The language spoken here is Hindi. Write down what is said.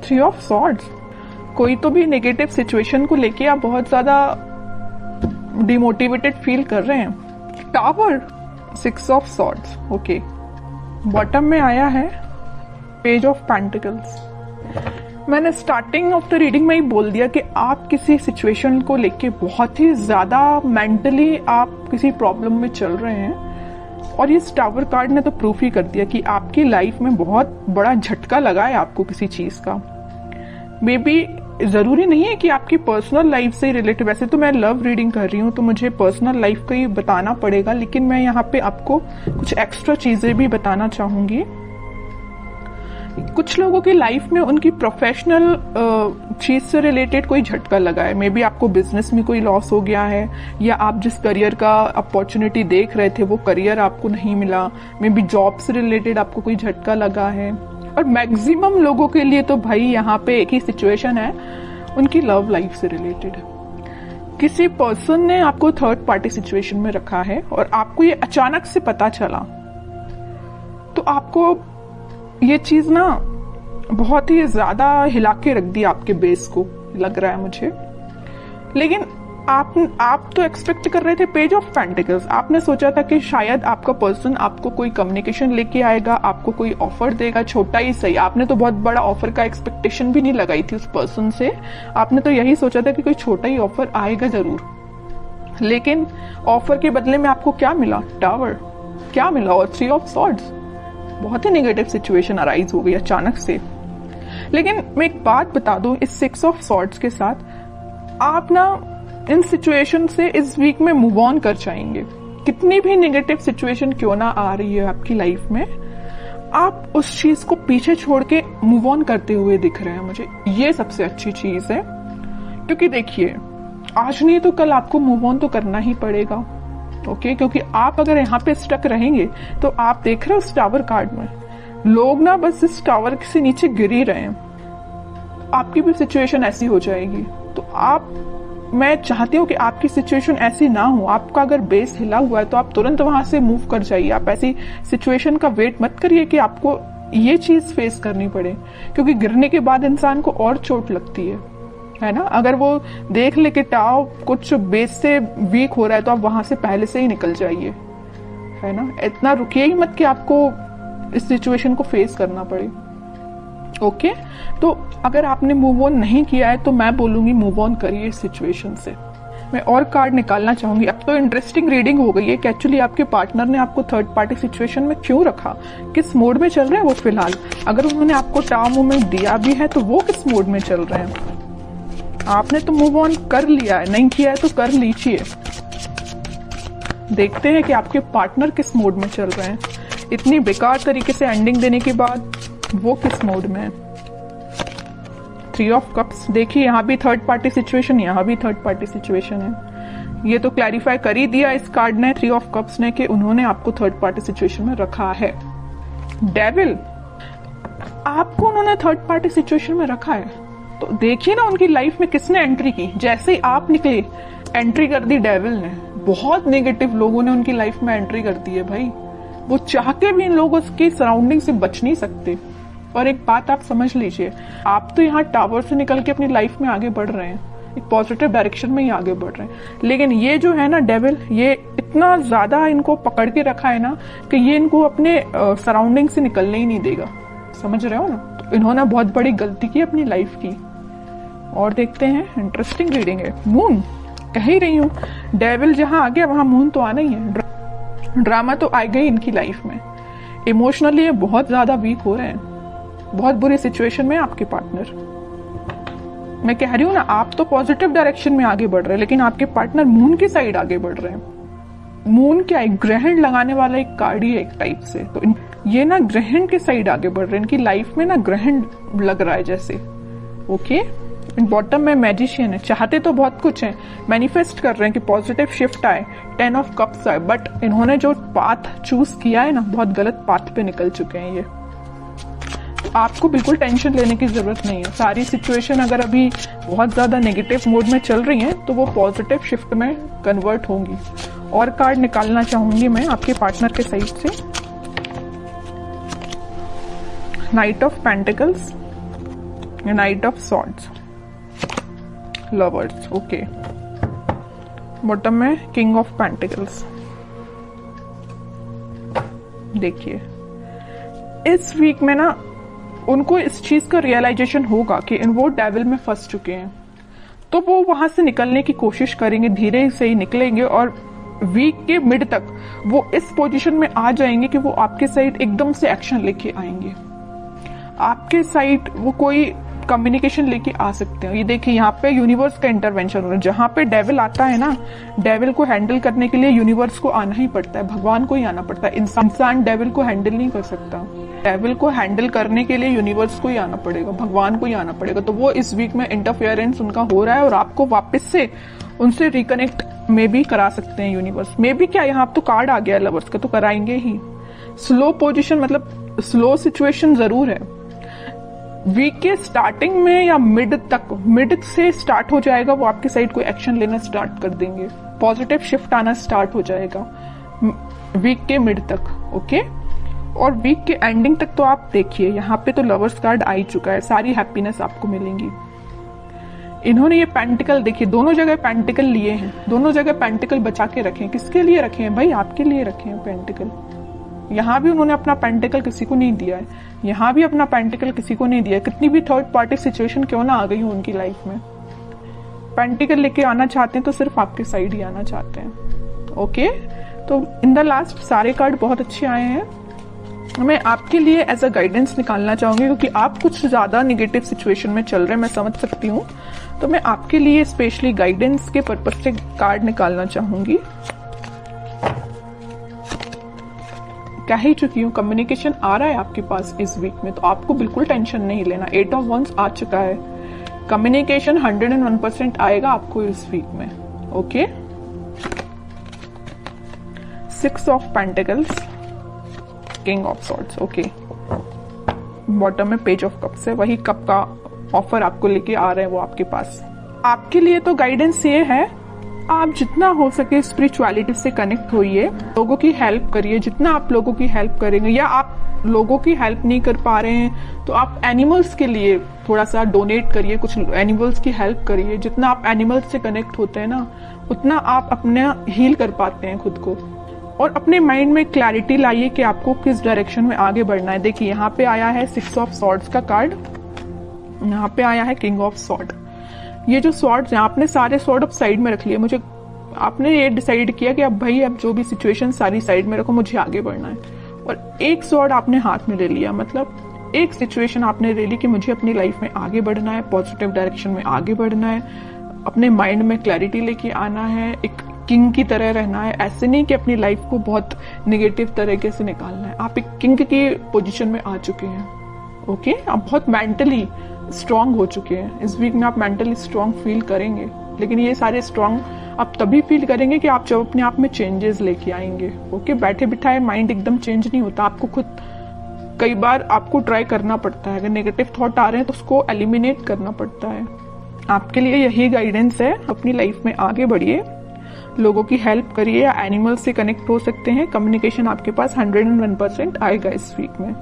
थ्री ऑफ सॉर्ड्स, कोई तो भी नेगेटिव सिचुएशन को लेके आप बहुत ज्यादा डिमोटिवेटेड फील कर रहे हैं। Tower, six of swords, okay. Bottom में आया है पेज ऑफ पेंटिकल्स। मैंने स्टार्टिंग ऑफ द रीडिंग में ही बोल दिया कि आप किसी सिचुएशन को लेके बहुत ही ज्यादा मेंटली आप किसी प्रॉब्लम में चल रहे हैं, और ये टावर कार्ड ने तो प्रूफ ही कर दिया कि आपकी लाइफ में बहुत बड़ा झटका लगा है आपको किसी चीज का। मे बी जरूरी नहीं है कि आपकी पर्सनल लाइफ से रिलेटेड, वैसे तो मैं लव रीडिंग कर रही हूँ तो मुझे पर्सनल लाइफ का ही बताना पड़ेगा, लेकिन मैं यहाँ पे आपको कुछ एक्स्ट्रा चीजें भी बताना चाहूंगी। कुछ लोगों की लाइफ में उनकी प्रोफेशनल चीज से रिलेटेड कोई झटका लगा है। मे बी आपको बिजनेस में कोई लॉस हो गया है, या आप जिस करियर का अपॉर्चुनिटी देख रहे थे वो करियर आपको नहीं मिला। मे बी जॉब से रिलेटेड आपको कोई झटका लगा है। और मैक्सिमम लोगों के लिए तो भाई यहाँ पे एक ही सिचुएशन है, उनकी लव लाइफ से रिलेटेड। किसी पर्सन ने आपको थर्ड पार्टी सिचुएशन में रखा है और आपको ये अचानक से पता चला, तो आपको ये चीज ना बहुत ही ज्यादा हिला के रख दी आपके बेस को, लग रहा है मुझे। लेकिन आप तो एक्सपेक्ट कर रहे थे पेज ऑफ पेंटिकल्स। आपने सोचा था कि शायद आपका पर्सन आपको कोई कम्युनिकेशन लेके आएगा, आपको कोई ऑफर देगा, छोटा ही सही। आपने तो बहुत बड़ा ऑफर का एक्सपेक्टेशन भी नहीं लगाई थी उस पर्सन से। आपने तो यही सोचा था कि कोई छोटा ही ऑफर आएगा जरूर। लेकिन ऑफर के बदले में आपको क्या मिला? टावर। क्या मिला? और थ्री ऑफ सॉर्ड्स। बहुत ही नेगेटिव सिचुएशन अराइज हो गई अचानक से। लेकिन मैं एक बात बता दूं, इस सिक्स ऑफ सॉर्ड्स के साथ आप ना इन सिचुएशन से इस वीक में मूव ऑन कर जाएंगे। कितनी भी नेगेटिव सिचुएशन क्यों ना आ रही है आपकी लाइफ में, आप उस चीज को पीछे छोड़ के मूव ऑन करते हुए दिख रहे हैं मुझे। ये सबसे अच्छी चीज है, क्योंकि देखिए आज नहीं तो कल आपको मूव ऑन तो करना ही पड़ेगा। ओके, क्योंकि आप अगर यहाँ पे स्टक रहेंगे तो आप देख रहे हो उस टावर कार्ड में लोग ना बस इस टावर से नीचे गिर ही रहे हैं। आपकी भी सिचुएशन ऐसी हो जाएगी। तो मैं चाहती हूँ कि आपकी सिचुएशन ऐसी ना हो। आपका अगर बेस हिला हुआ है तो आप तुरंत वहां से मूव कर जाइए। आप ऐसी सिचुएशन का वेट मत करिए कि आपको ये चीज फेस करनी पड़े, क्योंकि गिरने के बाद इंसान को और चोट लगती है ना। अगर वो देख ले कि टाव कुछ बेस से वीक हो रहा है तो आप वहां से पहले से ही निकल जाइए, है ना। इतना रुकिए ही मत कि आपको इस सिचुएशन को फेस करना पड़े। ओके, तो अगर आपने मूव ऑन नहीं किया है तो मैं बोलूंगी मूव ऑन करिए इस सिचुएशन से। मैं और कार्ड निकालना चाहूंगी। अब तो इंटरेस्टिंग रीडिंग हो गई है कि एक्चुअली आपके पार्टनर ने आपको थर्ड पार्टी सिचुएशन में क्यों रखा, किस मोड में चल रहे हैं वो फिलहाल। अगर उन्होंने आपको टाव मूवमेंट दिया भी है तो वो किस मोड में चल रहे हैं। आपने तो मूव ऑन कर लिया है, नहीं किया है तो कर लीजिए। देखते हैं कि आपके पार्टनर किस मोड में चल रहे हैं। इतनी बेकार तरीके से एंडिंग देने के बाद वो किस मोड में है। थ्री ऑफ कप्स, देखिए यहाँ भी थर्ड पार्टी सिचुएशन, यहाँ भी थर्ड पार्टी सिचुएशन है। ये तो क्लैरिफाई कर ही दिया इस कार्ड ने, थ्री ऑफ कप्स ने, कि उन्होंने आपको थर्ड पार्टी सिचुएशन में रखा है। डेविल, आपको उन्होंने थर्ड पार्टी सिचुएशन में रखा है तो देखिए ना उनकी लाइफ में किसने एंट्री की। जैसे ही आप निकले एंट्री कर दी डेविल ने। बहुत नेगेटिव लोगों ने उनकी लाइफ में एंट्री कर दी है भाई। वो चाह के भी इन लोगों की सराउंडिंग से बच नहीं सकते। और एक बात आप समझ लीजिए, आप तो यहाँ टावर से निकल के अपनी लाइफ में आगे बढ़ रहे हैं, एक पॉजिटिव डायरेक्शन में ही आगे बढ़ रहे हैं। लेकिन ये जो है ना डेविल, ये इतना ज्यादा इनको पकड़ के रखा है ना कि ये इनको अपने सराउंडिंग से निकलने ही नहीं देगा। समझ रहे हो ना। तो इन्होंने बहुत बड़ी गलती की अपनी लाइफ की। और देखते हैं, इंटरेस्टिंग रीडिंग है। मून, कह ही रही हूँ डेविल जहां आ गया वहां मून तो आना ही है। ड्रामा तो आ गई इनकी लाइफ में। इमोशनली ये बहुत ज्यादा वीक हो रहे हैं, बहुत बुरी सिचुएशन में आपके पार्टनर। मैं कह रही हूँ ना, आप तो पॉजिटिव डायरेक्शन में आगे बढ़ रहे हैं, लेकिन आपके पार्टनर मून की साइड आगे बढ़ रहे हैं। मून क्या है? ग्रहण लगाने वाला एक कार्ड ही है एक टाइप से। तो ये ना ग्रहण के साइड आगे बढ़ रहे हैं। इनकी लाइफ में ना ग्रहण लग रहा है जैसे। ओके, बॉटम में मैजिशियन है। चाहते तो बहुत कुछ है, मैनिफेस्ट कर रहे हैं कि पॉजिटिव शिफ्ट आए, 10 ऑफ कप्स आए, बट इन्होंने जो पाथ चूज किया है ना, बहुत गलत पाथ पे निकल चुके हैं ये। आपको बिल्कुल टेंशन लेने की जरूरत नहीं है। सारी सिचुएशन अगर अभी बहुत ज्यादा नेगेटिव मोड में चल रही है तो वो पॉजिटिव शिफ्ट में कन्वर्ट होंगी। और कार्ड निकालना चाहूंगी मैं आपके पार्टनर के साइड से। Night of pentacles, night of swords, lovers, okay. Bottom में किंग ऑफ पेंटिकल्स। देखिए इस वीक में ना उनको इस चीज का रियलाइजेशन होगा कि वो डेविल में फंस चुके हैं, तो वो वहां से निकलने की कोशिश करेंगे, धीरे से ही निकलेंगे और वीक के मिड तक वो इस पोजीशन में आ जाएंगे कि वो आपके साइड एकदम से एक्शन लेके आएंगे। आपके साइड वो कोई कम्युनिकेशन लेके आ सकते हैं। ये देखिए यहाँ पे यूनिवर्स का इंटरवेंशन हो रहा है। जहां पे डेविल आता है ना, डेविल को हैंडल करने के लिए यूनिवर्स को आना ही पड़ता है, भगवान को ही आना पड़ता है। इंसान डेविल को हैंडल नहीं कर सकता। डेविल को हैंडल करने के लिए यूनिवर्स को ही आना पड़ेगा, भगवान को ही आना पड़ेगा। तो वो इस वीक में इंटरफेरेंस उनका हो रहा है और आपको वापस से उनसे रिकनेक्ट में भी करा सकते हैं यूनिवर्स में भी। क्या यहाँ तो कार्ड आ गया लवर्स का, तो कराएंगे ही। स्लो पोजीशन मतलब स्लो सिचुएशन जरूर है। वीक के स्टार्टिंग में या मिड तक, मिड से स्टार्ट हो जाएगा, वो आपके साइड कोई एक्शन लेना स्टार्ट कर देंगे, पॉजिटिव शिफ्ट आना स्टार्ट हो जाएगा वीक के मिड तक, ओके। और वीक के एंडिंग तक तो आप देखिए यहाँ पे तो लवर्स कार्ड आ ही चुका है, सारी हैप्पीनेस आपको मिलेंगी। इन्होंने ये पेंटिकल देखिए, दोनों जगह पेंटिकल लिए हैं, दोनों जगह पेंटिकल बचा के रखे हैं। किसके लिए रखे हैं भाई? आपके लिए रखे हैं पेंटिकल। यहाँ भी उन्होंने अपना पेंटिकल किसी को नहीं दिया है, यहाँ भी अपना पेंटिकल किसी को नहीं दिया है। कितनी भी थर्ड पार्टी सिचुएशन क्यों ना आ गई हो उनकी लाइफ में, पेंटिकल लेके आना चाहते हैं तो सिर्फ आपके साइड ही आना चाहते हैं, ओके। तो इन द लास्ट सारे कार्ड बहुत अच्छे आए हैं। मैं आपके लिए एज अ गाइडेंस निकालना चाहूंगी, क्योंकि आप कुछ ज्यादा निगेटिव सिचुएशन में चल रहे हैं, मैं समझ सकती हूँ। तो मैं आपके लिए स्पेशली गाइडेंस के पर्पज से कार्ड निकालना चाहूंगी। कह ही चुकी हूँ, कम्युनिकेशन आ रहा है आपके पास इस वीक में, तो आपको बिल्कुल टेंशन नहीं लेना। 8 ऑफ वंस आ चुका है, कम्युनिकेशन 101% आएगा आपको इस वीक में, okay. 6 of pentacles, king of swords, okay. Bottom में पेज ऑफ कप्स है, वही कप का ऑफर आपको लेके आ रहे हैं वो आपके पास। आपके लिए तो गाइडेंस ये है, आप जितना हो सके स्पिरिचुअलिटी से कनेक्ट होइए, लोगों की हेल्प करिए। जितना आप लोगों की हेल्प करेंगे, या आप लोगों की हेल्प नहीं कर पा रहे हैं तो आप एनिमल्स के लिए थोड़ा सा डोनेट करिए, कुछ एनिमल्स की हेल्प करिए। जितना आप एनिमल्स से कनेक्ट होते हैं ना, उतना आप अपना हील कर पाते हैं खुद को। और अपने माइंड में क्लैरिटी लाइए कि आपको किस डायरेक्शन में आगे बढ़ना है। देखिए यहाँ पे आया है 6 ऑफ सॉर्ड्स का कार्ड, यहाँ पे आया है किंग ऑफ सॉर्ड। ये जो सॉर्ड्स हैं, आपने सारे सॉर्ड अब साइड में रख लिए। मुझे आपने ये डिसाइड किया कि अब भाई अब जो भी सिचुएशन सारी साइड में रखो, मुझे आगे बढ़ना है। और एक सॉर्ड आपने हाथ में ले लिया, मतलब एक सिचुएशन आपने ले ली कि मुझे अपनी लाइफ में आगे बढ़ना है, पॉजिटिव डायरेक्शन में आगे बढ़ना है, अपने माइंड में क्लैरिटी लेके आना है, एक किंग की तरह रहना है। ऐसे नहीं कि अपनी लाइफ को बहुत निगेटिव तरीके से निकालना है। आप एक किंग की पोजीशन में आ चुके हैं, ओके। आप बहुत मेंटली स्ट्रांग हो चुके हैं। इस वीक में आप मेंटली स्ट्रांग फील करेंगे, लेकिन ये सारे स्ट्रांग आप तभी फील करेंगे कि आप जब अपने आप में चेंजेस लेके आएंगे, ओके। बैठे बिठाए माइंड एकदम चेंज नहीं होता, आपको खुद कई बार आपको ट्राई करना पड़ता है। अगर नेगेटिव थॉट आ रहे हैं तो उसको एलिमिनेट करना पड़ता है। आपके लिए यही गाइडेंस है, अपनी लाइफ में आगे बढ़िए, लोगों की हेल्प करिए, या एनिमल से कनेक्ट हो सकते हैं। कम्युनिकेशन आपके पास 101% आएगा इस वीक में।